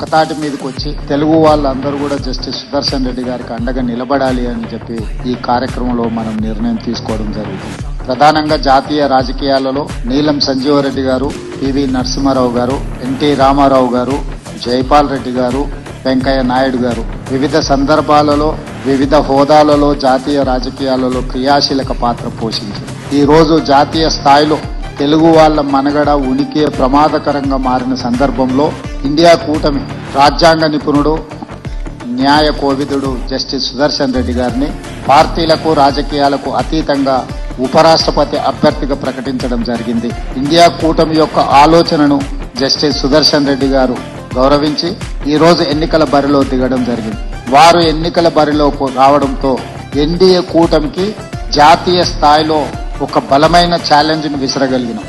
ఒకతాటి మీదకి వచ్చి తెలుగు వాళ్ళందరూ కూడా జస్టిస్ సుదర్శన్ రెడ్డి గారికి అండగా నిలబడాలి అని చెప్పి ఈ కార్యక్రమంలో మనం నిర్ణయం తీసుకోవడం జరుగుతుంది. ప్రధానంగా జాతీయ రాజకీయాలలో నీలం సంజీవరెడ్డి గారు, పివి నరసింహారావు గారు, ఎన్టీ రామారావు గారు, జైపాల్ రెడ్డి గారు, వెంకయ్య నాయుడు గారు వివిధ సందర్భాలలో వివిధ హోదాలలో జాతీయ రాజకీయాలలో క్రియాశీలక పాత్ర పోషించారు. ఈ రోజు జాతీయ స్థాయిలో తెలుగు వాళ్ళ మనుగడ ఉనికి ప్రమాదకరంగా మారిన సందర్భంలో ఇండియా కూటమి రాజ్యాంగ నిపుణుడు, న్యాయ కోవిదుడు జస్టిస్ సుదర్శన్ రెడ్డి గారిని పార్టీలకు రాజకీయాలకు అతీతంగా ఉపరాష్ట్రపతి అభ్యర్థిగా ప్రకటించడం జరిగింది. ఇండియా కూటమి యొక్క ఆలోచనను జస్టిస్ సుదర్శన్ రెడ్డి గారు గౌరవించి ఈ రోజు ఎన్నికల బరిలో దిగడం జరిగింది. వారు ఎన్నికల బరిలో రావడంతో ఎన్డీఏ కూటమికి జాతీయ స్థాయిలో ఒక బలమైన ఛాలెంజ్ ను విసరగలిగినాం.